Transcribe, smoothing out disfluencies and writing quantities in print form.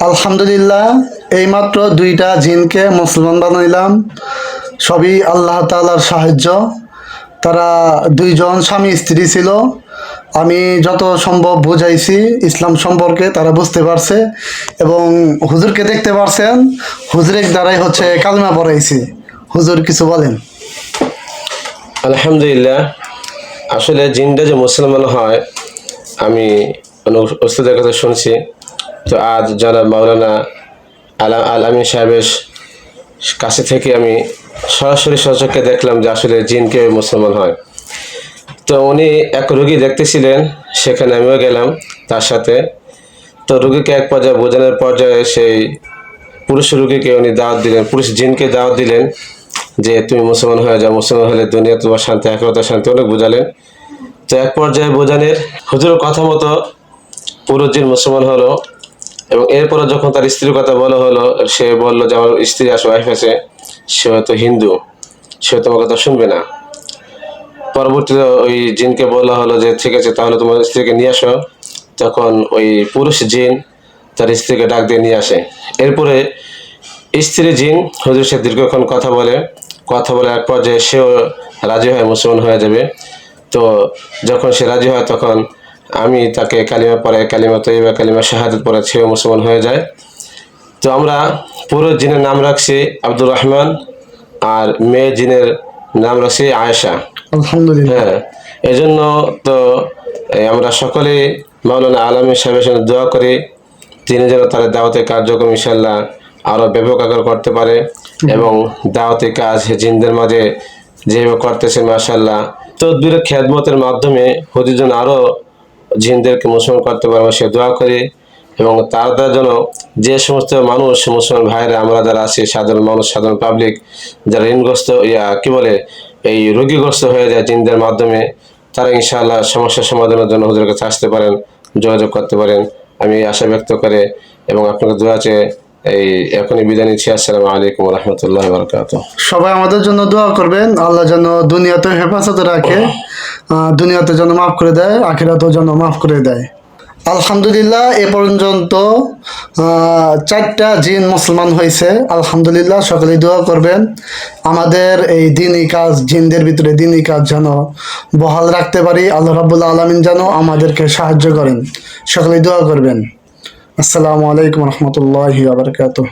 আলহামদুলিল্লাহ, এইমাত্র দুইটা জিনকে মুসলমান বানাইলাম। সবই আল্লাহ তাআলার সাহায্য। তারা দুইজন স্বামী স্ত্রী ছিল। আমি যত সম্ভব বুঝাইছি ইসলাম সম্পর্কে, তারা বুঝতে পারছে এবং হুজুরকে দেখতে পারছেন। হুজুরের দ্বারাই হচ্ছে কালিমা পড়াইছি। হুজুর কিছু বলেন। আলহামদুলিল্লাহ, আসলে জিনটা যে মুসলমান হয় আমি ওস্তাদের কথা শুনছি। তো আজ যারা মাওলানা আল আমিন সাহেবের কাছে থেকে আমি সরাসরি সচক্ষে দেখলাম যে আসলে জিন কিভাবে মুসলমান হয়। তো উনি এক রোগী দেখতেছিলেন, সেখানে আমিও গেলাম তার সাথে। তো রোগীকে এক পর্যায়ে বোঝানোর পর্যায়ে সেই পুরুষ রোগীকে উনি দাওয়াত দিলেন, পুরুষ জিনকে দাওয়াত দিলেন যে তুমি মুসলমান হয়ে যাও, মুসলমান হলে দুনিয়া তোমার শান্তি, আখিরাতে শান্তি, অনেক বোঝালেন। তো এক পর্যায়ে বোঝানোর হুজুরের কথা মতো পুরুষ জিন মুসলমান হলো এবং এরপরে যখন তার স্ত্রীর কথা বলা হলো, সে বললো যে আমার স্ত্রী ওয়াইফ আছে, সে হয়তো হিন্দু, সে তোমার কথা শুনবে না। পরবর্তীতে ওই জিনকে বলা হলো যে ঠিক আছে, তাহলে তোমার স্ত্রীকে নিয়ে আসো। তখন ওই পুরুষ জিন তার স্ত্রীকে ডাক দিয়ে নিয়ে আসে। এরপরে স্ত্রী জিন হুজুর সে দীর্ঘক্ষণ কথা বলে এক পর্যায়ে সেও রাজি হয়, মুসলমান হয়ে যাবে। তো যখন সে রাজি হয় তখন আমি তাকে কালিমা পড়াই, কালিমা তৈবা, কালিমা শাহাদাত পড়াই, সেও মুসলমান হয়ে যায়। তো আমরা পুরো জিনের নাম রাখছি আব্দুর রহমান, আর মেয়ে জিনের নাম রাখছি আয়েশা। আলহামদুলিল্লাহ। হ্যাঁ, এই জন্য তো আমরা সকলে মাওলানা আল আমিন সাহেবের সঙ্গে দোয়া করি, তিনি যেন তার দাওয়াতের কার্যক্রম ইনশাল্লাহ আরো ব্যাপক আকার করতে পারে এবং দাওয়াতের কাজ জিনদের মাঝে যেভাবে করতেছে মাশাআল্লাহ, তদবিরের খেদমতের মাধ্যমে হুজুর যেন আরো জিনদেরকে মুসলমান করতে পারে সে দোয়া করি। এবং তারা যেন যে সমস্ত মানুষ, মুসলমান ভাইরা আমরা যারা আছি, সাধারণ মানুষ, সাধারণ পাবলিক যারা ঋণগ্রস্ত কি বলে এই রোগীগ্রস্ত হয়ে যায় জিনদের মাধ্যমে, তারা ইনশাআল্লাহ সমস্যা সমাধানের জন্য হুজুরের কাছে আসতে পারেন, যোগাযোগ করতে পারেন, আমি আশা ব্যক্ত করে এবং আপনাকে দোয়া চেয়ে এই এখনই বিদায় নিচ্ছি। আসসালামু আলাইকুম ওয়া রাহমাতুল্লাহি ওয়া বারাকাতুহু। সবাই আমাদের জন্য দোয়া করবেন, আল্লাহ যেন দুনিয়াতে হেফাজতে রাখে, দুনিয়াতে যেন মাফ করে দেয়, আখিরাতেও যেন মাফ করে দেয়। আলহামদুলিল্লাহ, এ পর্যন্ত চারটা জিন মুসলমান হয়েছে। আলহামদুলিল্লাহ, সকলে দোয়া করবেন আমাদের এই দিনই কাজ, জিনদের ভিতরে দিনই কাজ যেন বহাল রাখতে পারি। আল্লাহ রাব্বুল আলামিন যেন আমাদেরকে সাহায্য করেন। সকলে দোয়া করবেন। আসসালামু আলাইকুম রহমতুল্লাহি ওয়া বারাকাতুহু।